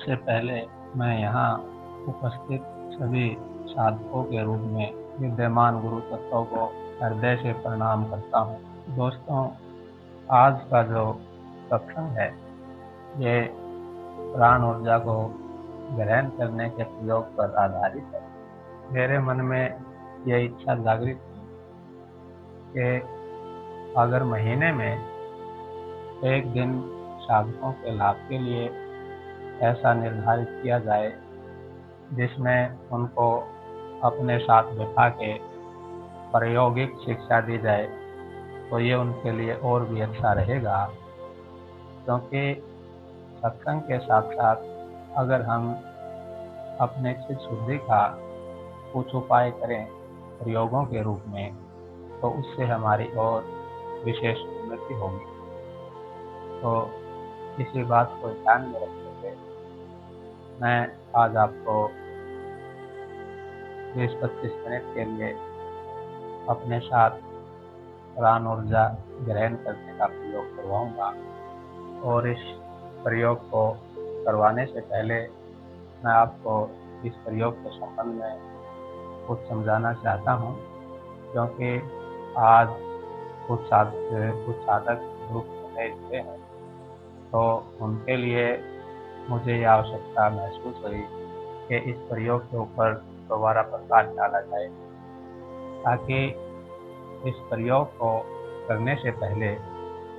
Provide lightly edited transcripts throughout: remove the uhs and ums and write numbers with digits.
सबसे पहले मैं यहाँ उपस्थित सभी साधकों के रूप में विद्यमान गुरु तत्वों को हृदय से प्रणाम करता हूँ। दोस्तों, आज का जो सत्संग है ये प्राण ऊर्जा को ग्रहण करने के प्रयोग पर आधारित है। मेरे मन में यह इच्छा जागृत हुई कि अगर महीने में एक दिन साधकों के लाभ के लिए ऐसा निर्धारित किया जाए जिसमें उनको अपने साथ बिठा के प्रायोगिक शिक्षा दी जाए तो ये उनके लिए और भी अच्छा रहेगा, क्योंकि सत्संग के साथ साथ अगर हम अपने चित्त शुद्धि का कुछ उपाय करें प्रयोगों के रूप में तो उससे हमारी और विशेष उन्नति होगी। तो इसी बात को ध्यान में रखते हुए मैं आज आपको 20-25 मिनट के लिए अपने साथ प्राण ऊर्जा ग्रहण करने का प्रयोग करवाऊंगा। और इस प्रयोग को करवाने से पहले मैं आपको इस प्रयोग के संबंध में कुछ समझाना चाहता हूं, क्योंकि आज कुछ साधक ग्रुप में जुड़े हैं, तो उनके लिए मुझे यह आवश्यकता महसूस हुई कि इस प्रयोग के ऊपर दोबारा प्रकाश डाला जाए, ताकि इस प्रयोग को करने से पहले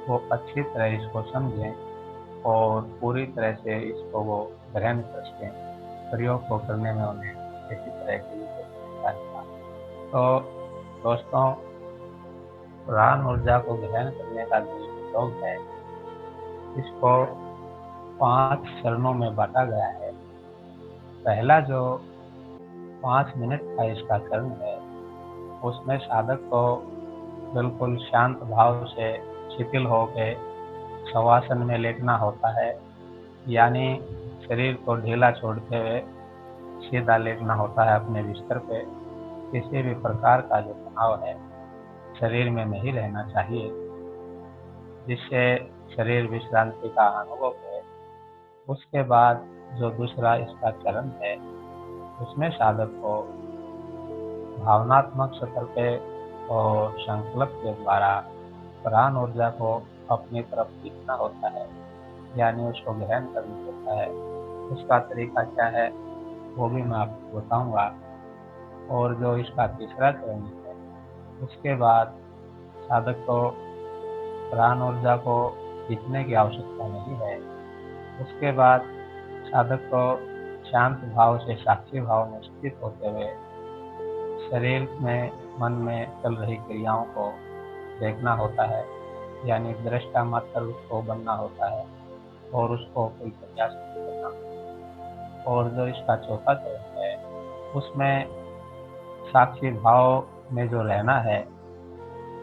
वो अच्छी तरह इसको समझें और पूरी तरह से इसको वो ग्रहण कर सकें। प्रयोग को करने में उन्हें किसी तरह की दिक्कत। तो दोस्तों, प्राण ऊर्जा को ग्रहण करने का जो प्रयोग है इसको 5 चरणों में बांटा गया है। पहला जो 5 मिनट का इसका चरण है उसमें साधक को बिल्कुल शांत भाव से शिथिल होकर शवासन में लेटना होता है, यानी शरीर को ढीला छोड़ते हुए सीधा लेटना होता है अपने बिस्तर पे। किसी भी प्रकार का जो तनाव है शरीर में नहीं रहना चाहिए, जिससे शरीर विश्रांति का अनुभव है। उसके बाद जो दूसरा इसका चरण है उसमें साधक को भावनात्मक स्तर पे और संकल्प के द्वारा प्राण ऊर्जा को अपनी तरफ खींचना होता है, यानी उसको ग्रहण करना होता है। उसका तरीका क्या है वो भी मैं आपको बताऊंगा। और जो इसका तीसरा चरण है उसके बाद साधक को प्राण ऊर्जा को खींचने की आवश्यकता नहीं है। उसके बाद साधक को शांत भाव से साक्षी भाव में स्थित होते हुए शरीर में मन में चल रही क्रियाओं को देखना होता है, यानी दृष्टा मात्र उसको बनना होता है और उसको कोई प्रयास नहीं करना। और जो इसका चौथा चरण है उसमें साक्षी भाव में जो रहना है,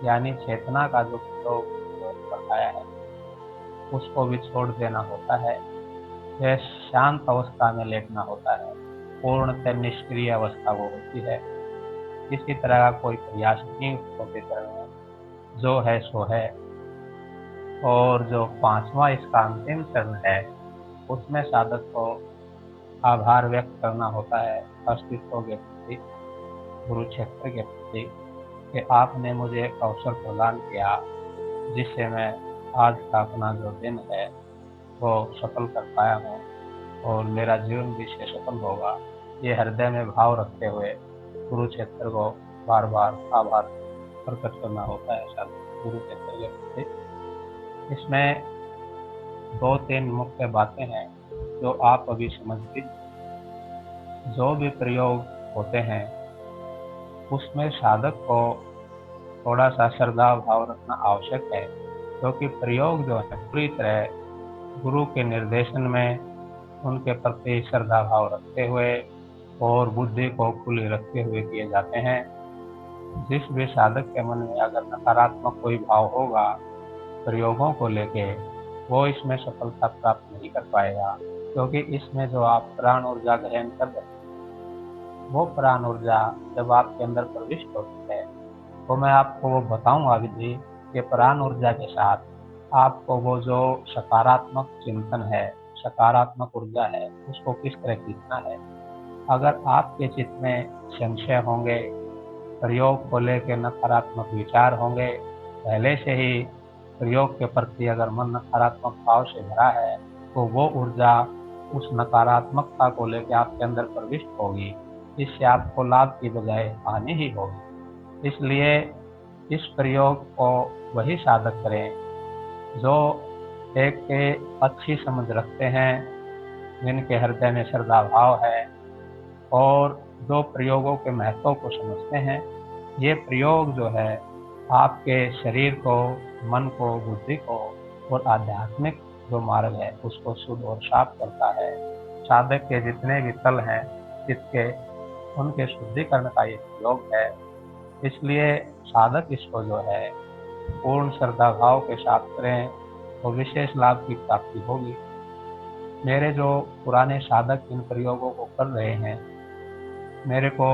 यानी चेतना का जो प्रयोग बताया है उसको भी छोड़ देना होता है। यह शांत अवस्था में लेटना होता है, पूर्णतः निष्क्रिय अवस्था वो होती है। किसी तरह का कोई प्रयास नहीं होते करना, जो है सो है। और जो 5वां इसका अंतिम चरण है उसमें साधक को आभार व्यक्त करना होता है अस्तित्व के प्रति, गुरु क्षेत्र के प्रति, कि आपने मुझे एक अवसर प्रदान किया जिससे मैं आज का अपना जो दिन है वो सफल कर पाया हूँ और मेरा जीवन भी इससे सफल होगा। ये हृदय में भाव रखते हुए गुरु क्षेत्र को बार बार आभार प्रकट करना होता है साधक गुरु क्षेत्र के प्रति। इसमें 2-3 मुख्य बातें हैं जो आप अभी समझ लीजिए। जो भी प्रयोग होते हैं उसमें साधक को थोड़ा सा श्रद्धा भाव रखना आवश्यक है, क्योंकि प्रयोग जो है पूरी तरह गुरु के निर्देशन में उनके प्रति श्रद्धा भाव रखते हुए और बुद्धि को खुली रखते हुए किए जाते हैं। जिस भी साधक के मन में अगर नकारात्मक कोई भाव होगा प्रयोगों को लेके, वो इसमें सफलता प्राप्त नहीं कर पाएगा, क्योंकि इसमें जो आप प्राण ऊर्जा ग्रहण कर रहे हैं वो प्राण ऊर्जा जब आपके अंदर प्रविष्ट होती है तो मैं आपको वो बताऊंगा विधि कि प्राण ऊर्जा के साथ आपको वो जो सकारात्मक चिंतन है, सकारात्मक ऊर्जा है उसको किस तरह खींचना है। अगर आपके चित्त में संशय होंगे, प्रयोग को लेकर नकारात्मक विचार होंगे, पहले से ही प्रयोग के प्रति अगर मन नकारात्मक भाव से भरा है, तो वो ऊर्जा उस नकारात्मकता को लेकर आपके अंदर प्रविष्ट होगी, इससे आपको लाभ की बजाय हानि ही होगी। इसलिए इस प्रयोग को वही साधक करें जो एक अच्छी समझ रखते हैं, जिनके हृदय में श्रद्धा भाव है और जो प्रयोगों के महत्व को समझते हैं। ये प्रयोग जो है आपके शरीर को, मन को, बुद्धि को और आध्यात्मिक जो मार्ग है उसको शुद्ध और साफ करता है। साधक के जितने भी तल हैं चित्त के, उनके शुद्धिकरण का ये प्रयोग है। इसलिए साधक इसको जो है पूर्ण श्रद्धा भाव के साथ करें तो विशेष लाभ की प्राप्ति होगी। मेरे जो पुराने साधक इन प्रयोगों को कर रहे हैं, मेरे को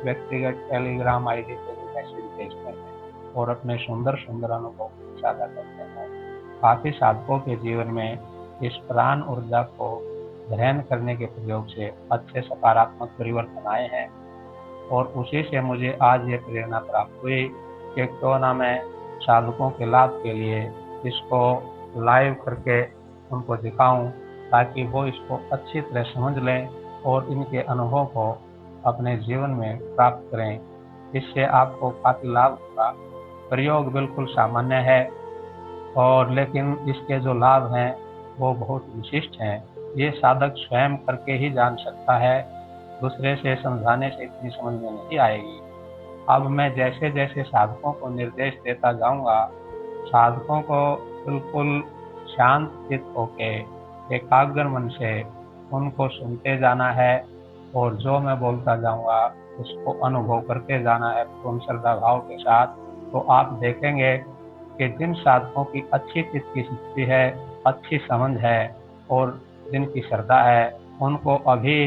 व्यक्तिगत टेलीग्राम आईडी पे भी मैसेज भेजते हैं और अपने सुंदर सुंदर अनुभव साझा करते हैं। काफी साधकों के जीवन में इस प्राण ऊर्जा को ग्रहण करने के प्रयोग से अच्छे सकारात्मक परिवर्तन आए हैं और उसी से मुझे आज ये प्रेरणा प्राप्त हुई कि क्यों ना मैं साधकों के लाभ के लिए इसको लाइव करके उनको दिखाऊं, ताकि वो इसको अच्छी तरह समझ लें और इनके अनुभव को अपने जीवन में प्राप्त करें। इससे आपको काफी लाभ होगा। प्रयोग बिल्कुल सामान्य है और लेकिन इसके जो लाभ हैं वो बहुत विशिष्ट हैं। ये साधक स्वयं करके ही जान सकता है, दूसरे से समझाने से इतनी समझ में नहीं आएगी। अब मैं जैसे जैसे साधकों को निर्देश देता जाऊंगा, साधकों को बिल्कुल शांत चित्त होके एकाग्र मन से उनको सुनते जाना है और जो मैं बोलता जाऊंगा उसको अनुभव करते जाना है पूर्ण श्रद्धा भाव के साथ। तो आप देखेंगे कि जिन साधकों की अच्छी चित्त की शक्ति है, अच्छी समझ है और जिनकी श्रद्धा है, उनको अभी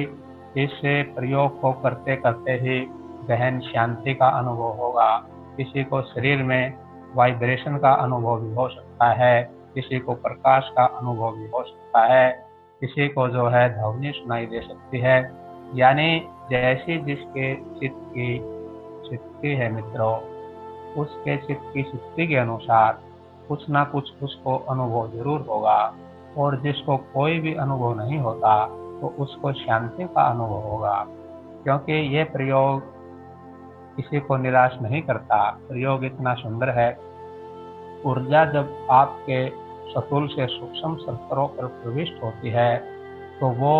इस प्रयोग को करते करते ही गहन शांति का अनुभव होगा। किसी को शरीर में वाइब्रेशन का अनुभव भी हो सकता है, किसी को प्रकाश का अनुभव भी हो सकता है, किसी को जो है ध्वनि सुनाई दे सकती है। यानी जैसी जिसके चित्त की शक्ति है मित्रों, उसके चित्त की शक्ति के अनुसार कुछ ना कुछ उसको अनुभव जरूर होगा। और जिसको कोई भी अनुभव नहीं होता तो उसको शांति का अनुभव होगा, क्योंकि ये प्रयोग किसी को निराश नहीं करता। प्रयोग इतना सुंदर है। ऊर्जा जब आपके स्थूल से सूक्ष्म स्तरों पर प्रविष्ट होती है तो वो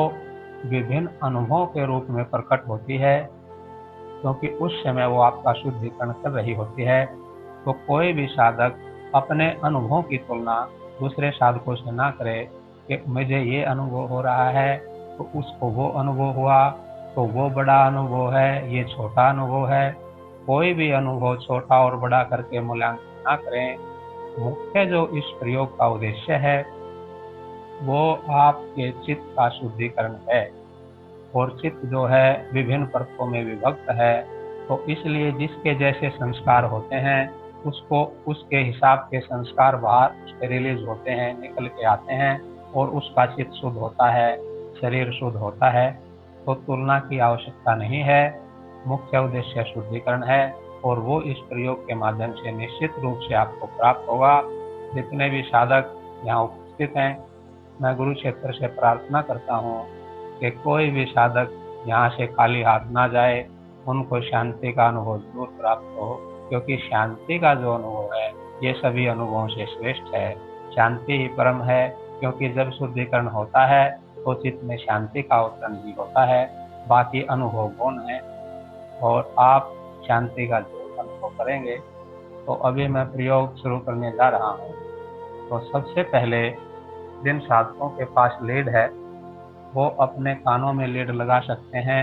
विभिन्न अनुभवों के रूप में प्रकट होती है, क्योंकि उस समय वो आपका शुद्धिकरण कर रही होती है। तो कोई भी साधक अपने अनुभवों की तुलना दूसरे साधकों से ना करे कि मुझे ये अनुभव हो रहा है तो उसको वो अनुभव हुआ तो वो बड़ा अनुभव है, ये छोटा अनुभव है। कोई भी अनुभव छोटा और बड़ा करके मूल्यांकन ना करें। मुख्य जो इस प्रयोग का उद्देश्य है वो आपके चित्त का शुद्धिकरण है। और चित्त जो है विभिन्न परतों में विभक्त है, तो इसलिए जिसके जैसे संस्कार होते हैं उसको उसके हिसाब के संस्कार बाहर उसके रिलीज होते हैं, निकल के आते हैं और उसका चित्त शुद्ध होता है, शरीर शुद्ध होता है। तो तुलना की आवश्यकता नहीं है। मुख्य उद्देश्य शुद्धिकरण है और वो इस प्रयोग के माध्यम से निश्चित रूप से आपको प्राप्त होगा। जितने भी साधक यहाँ उपस्थित हैं, मैं गुरु क्षेत्र से प्रार्थना करता हूँ कि कोई भी साधक यहाँ से खाली हाथ ना जाए, उनको शांति का अनुभव जरूर प्राप्त हो, क्योंकि शांति का जो अनुभव है ये सभी अनुभवों से श्रेष्ठ है। शांति ही परम है, क्योंकि जब शुद्धिकरण होता है तो चित्त में शांति का अवतरण भी होता है, बाकी अनुभव गौण है। और आप शांति का जो अनुभव करेंगे। तो अभी मैं प्रयोग शुरू करने जा रहा हूँ। तो सबसे पहले जिन साधकों के पास लीड है वो अपने कानों में लीड लगा सकते हैं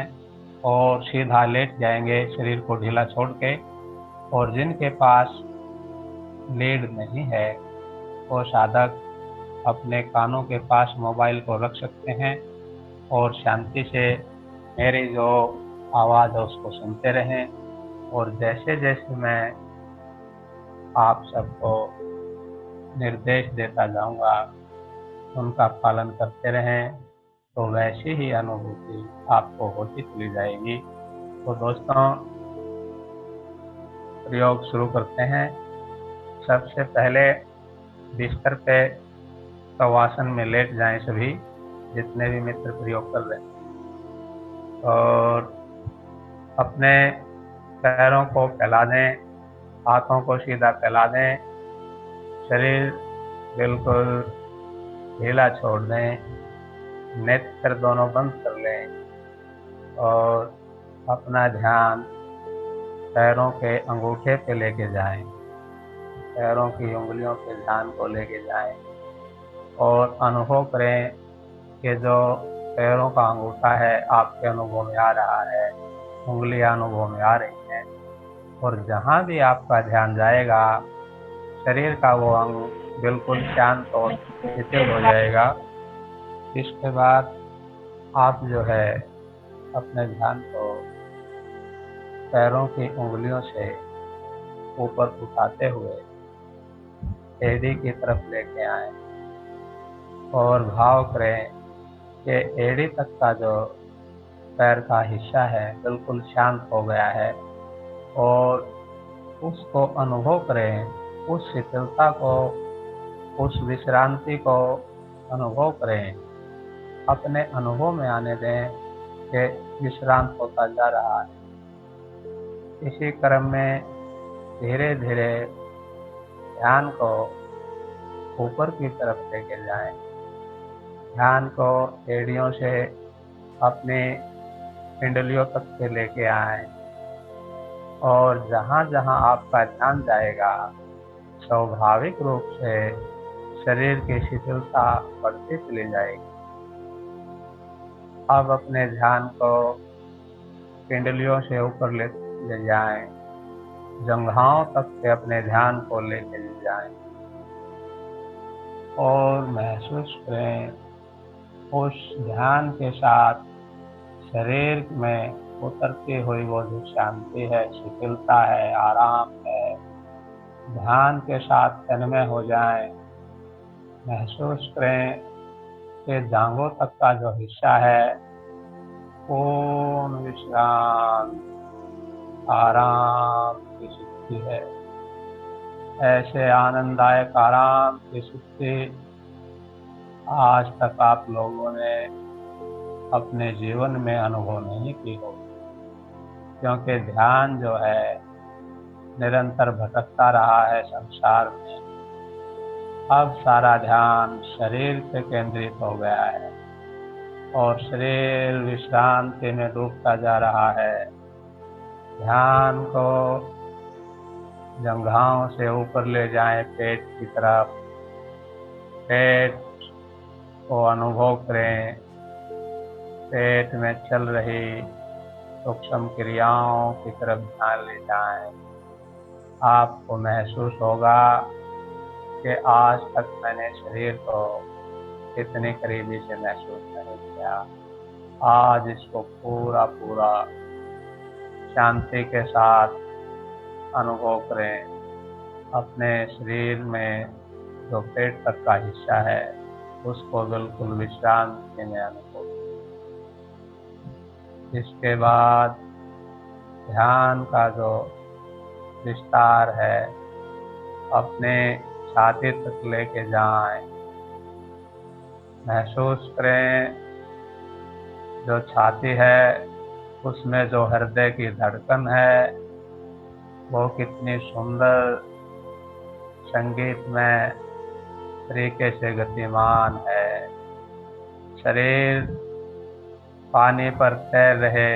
और सीधा लेट जाएंगे शरीर को ढीला छोड़ के। और जिनके पास लीड नहीं है वो साधक अपने कानों के पास मोबाइल को रख सकते हैं और शांति से मेरी जो आवाज़ है उसको सुनते रहें। और जैसे जैसे मैं आप सबको निर्देश देता जाऊंगा, उनका पालन करते रहें तो वैसी ही अनुभूति आपको होती चली जाएगी। तो दोस्तों, प्रयोग शुरू करते हैं। सबसे पहले बिस्तर पे शवासन में लेट जाएं सभी, जितने भी मित्र प्रयोग कर रहे हैं, और अपने पैरों को फैला दें, हाथों को सीधा फैला दें, शरीर बिल्कुल ढीला छोड़ दें, नेत्र दोनों बंद कर लें और अपना ध्यान पैरों के अंगूठे पे लेके जाएं, पैरों की उंगलियों पे ध्यान को लेके जाएं और अनुभव करें कि जो पैरों का अंगूठा है आपके अनुभव में आ रहा है, उंगलियां अनुभव में आ रही हैं, और जहां भी आपका ध्यान जाएगा शरीर का वो अंग बिल्कुल शांत और शिथिल हो जाएगा। इसके बाद आप जो है अपने ध्यान को पैरों की उंगलियों से ऊपर उठाते हुए एड़ी की तरफ लेके आए और भाव करें कि एड़ी तक का जो पैर का हिस्सा है बिल्कुल शांत हो गया है, और उसको अनुभव करें, उस शिथिलता को, उस विश्रांति को अनुभव करें, अपने अनुभव में आने दें कि विश्रांत होता जा रहा है। इसी क्रम में धीरे धीरे ध्यान को ऊपर की तरफ लेके जाएं, ध्यान को एड़ियों से अपनी पिंडलियों तक से लेके आएं, और जहां जहां आपका ध्यान जाएगा स्वाभाविक रूप से शरीर की शिथिलता बढ़ती चली जाएगी। अब अपने ध्यान को पिंडलियों से ऊपर ले जाएं, जंघाओं तक से अपने ध्यान को लेके जाएं और महसूस करें उस ध्यान के साथ शरीर में उतरती हुई वो जो शांति है, शिथिलता है, आराम है। ध्यान के साथ तन्मय हो जाएं, महसूस करें कि जांघों तक का जो हिस्सा है पूर्ण विश्राम आराम की स्थिति है। ऐसे आनंददायक आराम की स्थिति आज तक आप लोगों ने अपने जीवन में अनुभव नहीं की हो, क्योंकि ध्यान जो है निरंतर भटकता रहा है संसार में। अब सारा ध्यान शरीर पे केंद्रित हो गया है और शरीर विश्रांति में डूबता जा रहा है। ध्यान को जंघाओं से ऊपर ले जाएं पेट की तरफ, पेट को अनुभव करें, पेट में चल रही सूक्ष्म क्रियाओं की तरफ ध्यान ले जाएं। आपको महसूस होगा कि आज तक मैंने शरीर को इतने करीबी से महसूस नहीं किया। आज इसको पूरा पूरा शांति के साथ अनुभव करें। अपने शरीर में जो पेट तक का हिस्सा है उसको बिल्कुल विश्रांति में अनुभव करें। इसके बाद ध्यान का जो विस्तार है अपने छाती तक लेके जाएं, महसूस करें जो छाती है उसमें जो हृदय की धड़कन है वो कितनी सुंदर संगीतमय तरीके से गतिमान है। शरीर पानी पर तैर रहे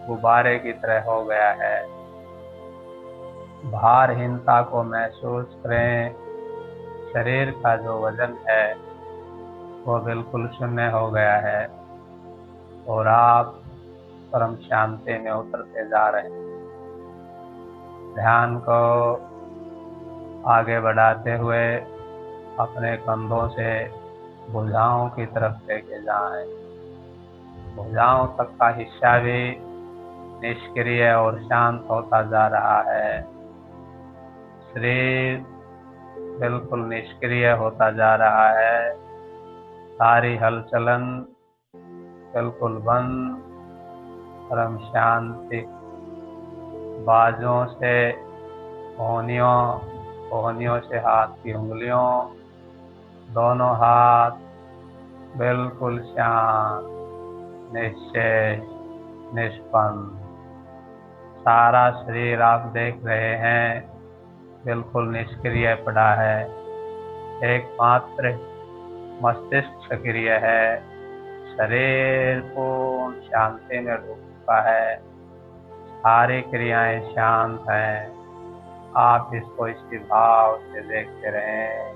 गुब्बारे की तरह हो गया है। भारहीनता को महसूस करें, शरीर का जो वजन है वो बिल्कुल शून्य हो गया है और आप परम शांति में उतरते जा रहे हैं। ध्यान को आगे बढ़ाते हुए अपने कंधों से भुजाओं की तरफ लेके जाएं। भुजाओं तक का हिस्सा भी निष्क्रिय और शांत होता जा रहा है। शरीर बिल्कुल निष्क्रिय होता जा रहा है सारी हलचलन बिल्कुल बंद, परम शांति। बाजों से कोहनियों, कोहनियों से हाथ की उंगलियों, दोनों हाथ बिल्कुल शांत, निश्चेष, निष्पन्न। सारा शरीर आप देख रहे हैं बिल्कुल निष्क्रिय पड़ा है। एकमात्र मस्तिष्क सक्रिय है। शरीर पूर्ण शांति में डूब चुका है। सारी क्रियाएं शांत हैं। आप इसको इसी भाव से देखते रहें।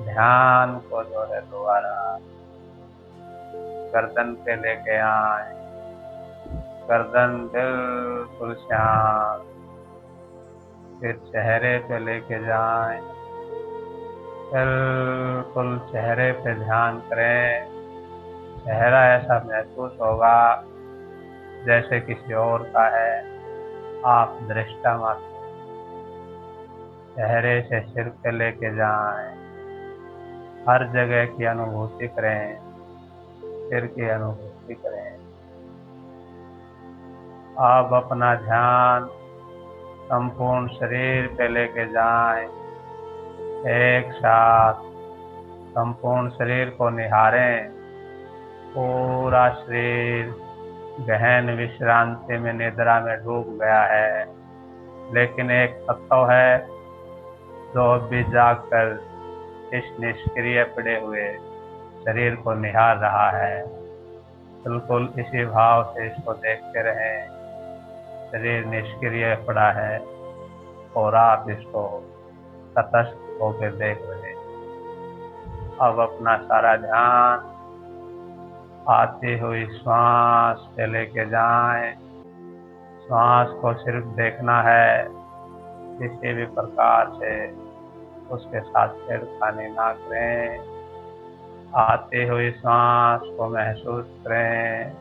ध्यान को जो है दोबारा गर्दन पे लेके आए। गर्दन बिल्कुल शांत। फिर चेहरे पे लेके जाएं। बिल्कुल चेहरे पे ध्यान करें। चेहरा ऐसा महसूस होगा जैसे किसी और का है। आप दृष्टा मात्र। चेहरे से सिर पे लेके जाएं। हर जगह की अनुभूति करें। सिर की अनुभूति करें। आप अपना ध्यान संपूर्ण शरीर पे लेके जाएं। एक साथ संपूर्ण शरीर को निहारें। पूरा शरीर गहन विश्रांति में, निद्रा में डूब गया है। लेकिन एक तत्व है जो भी जागकर इस निष्क्रिय पड़े हुए शरीर को निहार रहा है। बिल्कुल इसी भाव से इसको देखते रहें। शरीर निष्क्रिय पड़ा है और आप इसको तटस्थ होकर देख रहे हैं। अब अपना सारा ध्यान आती हुई श्वास पे लेके जाएं। श्वास को सिर्फ देखना है, किसी भी प्रकार से उसके साथ छेड़खानी ना करें। आती हुई सांस को महसूस करें।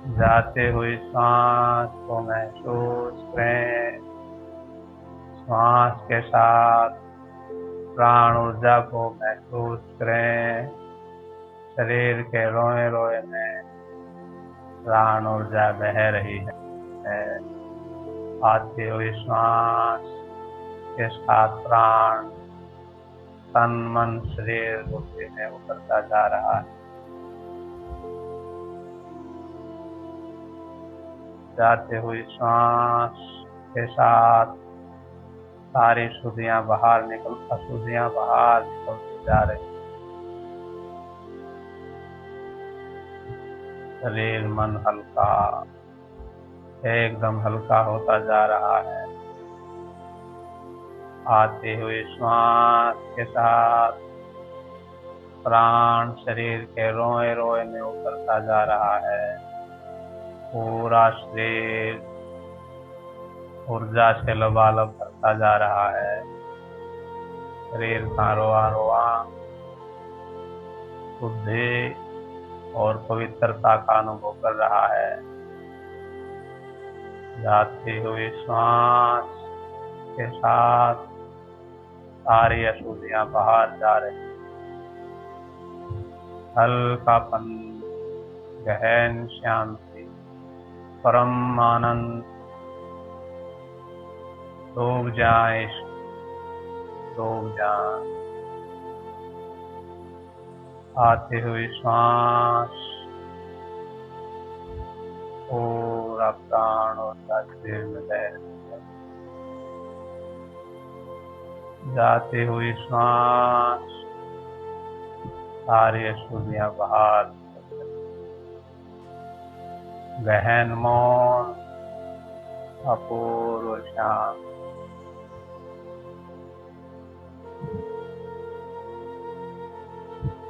जाती हुई सांस को महसूस करें। श्वास के साथ प्राण ऊर्जा को महसूस करें। शरीर के रोए रोए में प्राण ऊर्जा बह रही है। आती हुई श्वास के साथ प्राण तन मन शरीर बुद्धि में उतरता जा रहा है। जाते हुई श्वास के साथ सारी अशुद्धियां बाहर निकलती जा रही। शरीर मन हल्का, एकदम हल्का होता जा रहा है। आती हुई श्वास के साथ प्राण शरीर के रोए रोए में उतरता जा रहा है। पूरा शरीर ऊर्जा से लबालब भरता जा रहा है। शरीर का रोआ रोआ बुद्धि और पवित्रता का अनुभव कर रहा है। जाती हुई श्वास के साथ सारी अशुद्धियां बाहर जा रही। हल्कापन, गहन शांति, परम आनंद। डूब जाए, डूब जाए। आती हुई श्वास पूरा प्राण और शरीर में बह। जाती हुई श्वास सारी अशुद्धियां बाहर। गहन मौन, अपूर्व शांत।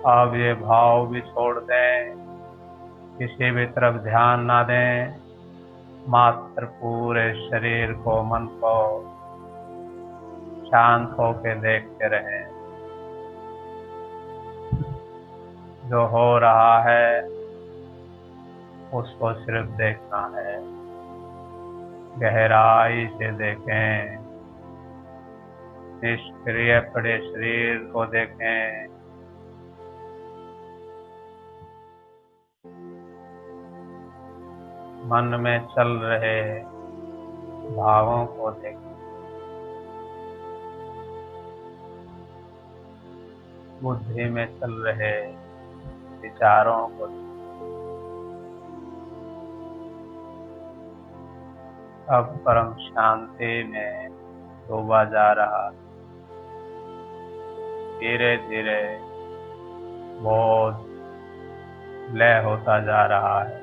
अब ये भाव भी छोड़ दें, किसी भी तरफ ध्यान ना दें। मात्र पूरे शरीर को, मन को शांत होकर देखते रहें। जो हो रहा है उसको सिर्फ देखना है। गहराई से देखें। निष्क्रिय पड़े शरीर को देखें। मन में चल रहे भावों को देख, बुद्धि में चल रहे विचारों को अब परम शांति में डूबा जा रहा। धीरे धीरे बोध लय होता जा रहा है।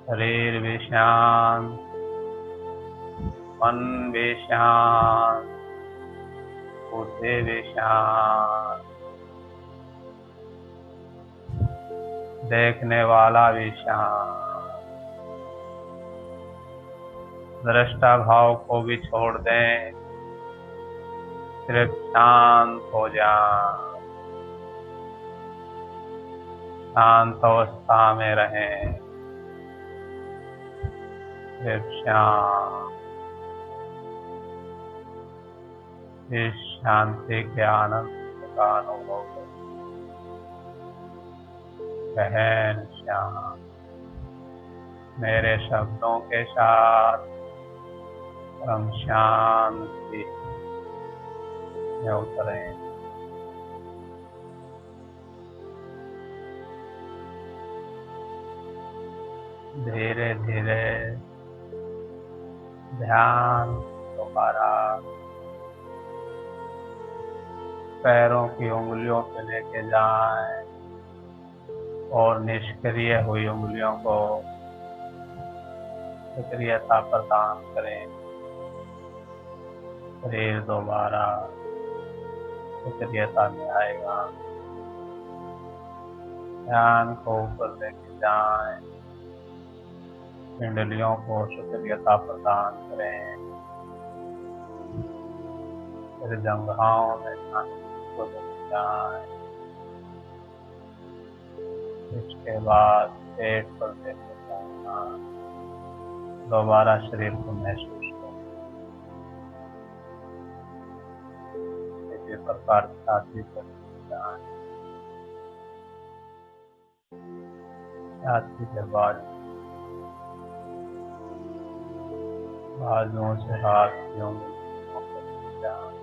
शरीर भी शांत, मन भी शांत, बुद्धि भी शांत, देखने वाला भी शांत। दृष्टा भाव को भी छोड़ दें, सिर्फ शांत हो जाएं, शांत अवस्था में रहें, सिर्फ शांत। इस शांति के आनंद का अनुभव करें। गहन शांत मेरे शब्दों के साथ परम शांति में उतरें। धीरे धीरे ध्यान दोबारा पैरों की उंगलियों पे लेके जाएं और निष्क्रिय हुई उंगलियों को सक्रियता प्रदान करें। शरीर दोबारा सक्रियता में आएगा। ध्यान को ऊपर लेके जाएं, पिंडलियों को सक्रियता प्रदान करें। फिर जंघाओं में ध्यान को लेके जाएं। इसके बाद पेट पर लेके जाना। दोबारा शरीर को महसूस करें। इसी प्रकार छाती पर जाएं। छाती के बाद बाजुओं से हाथ की उंगलियों पर जाएं।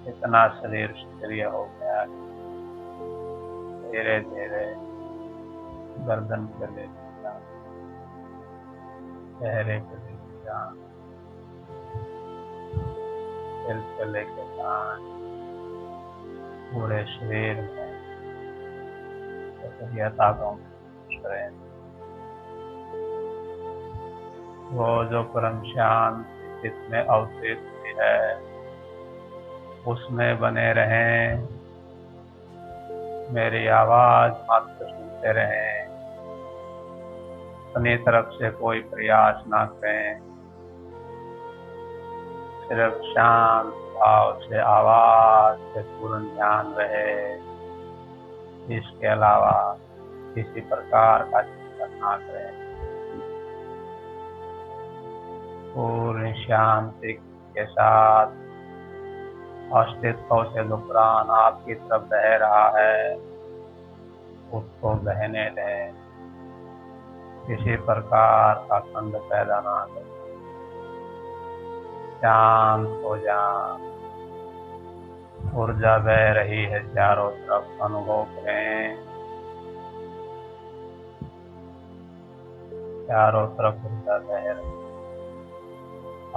इतना शरीर सक्रिय हो गया। धीरे धीरे गर्दन पे लेके जाएं, चेहरे पे लेके जाएं, सिर पे लेके जाएं, पूरे शरीर में सक्रियता को महसूस करें। वो जो परम शांत चित्त में अवतरित हुई है, उसमें बने रहें। मेरी आवाज मात्र सुनते रहें। अपनी तरफ से कोई प्रयास ना करें। सिर्फ शांत भाव से आवाज पे पूर्ण ध्यान रहे। इसके अलावा किसी प्रकार का चिंतन ना करें। पूर्ण शांति के साथ अस्तित्व से जो प्राण आपकी तरफ बह रहा है, उसको बहने दें। किसी प्रकार का खंड पैदा ना करें। शांत हो जाएं। ऊर्जा बह रही है चारों तरफ, अनुभव करें। चारों तरफ ऊर्जा बह रही है।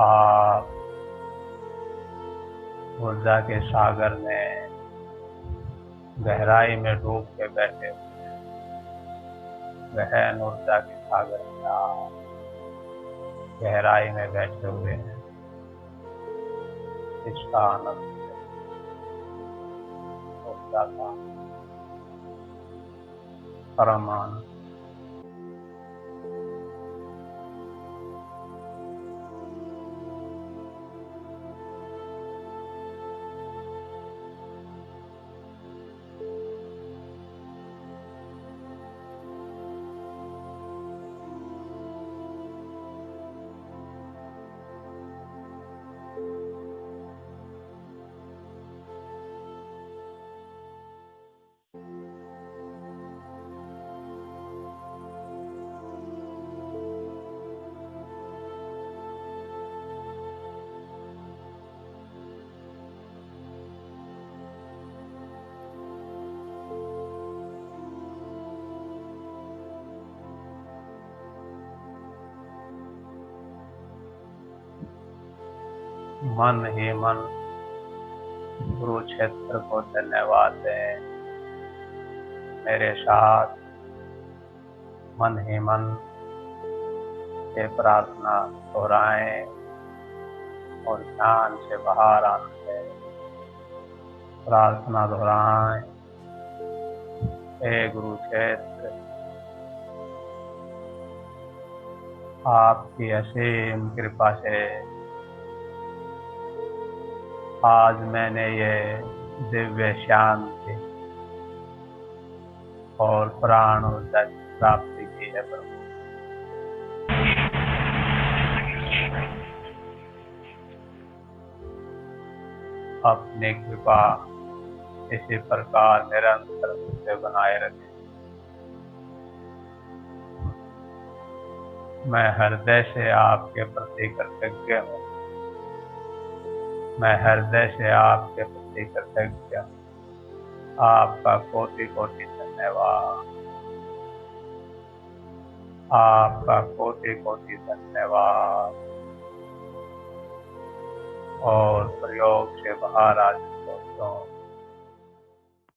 आप ऊर्जा के सागर में गहराई में डूब के बैठे हुए हैं। गहन ऊर्जा के सागर में आप गहराई में बैठे हुए हैं। इसका आनंद ऊर्जा का परम आनंद। मन ही मन कुरुक्षेत्र को धन्यवाद दें। मेरे साथ मन ही मन ये प्रार्थना दोहराएं और ध्यान से बाहर आने प्रार्थना दोहराएं। हे कुरुक्षेत्र, आपकी असीम कृपा से आज मैंने ये दिव्य शांति और प्राण ऊर्जा की प्राप्ति की है प्रभु। अपनी कृपा इसी प्रकार निरंतर मुझे बनाए रखें। मैं हृदय से आपके प्रति कृतज्ञ हूँ। मैं हृदय से आपके प्रति कृतज्ञ हूँ। आपका कोटि कोटि धन्यवाद। आपका कोटि कोटि धन्यवाद। और प्रयोग से बाहर आ जाओ दोस्तों।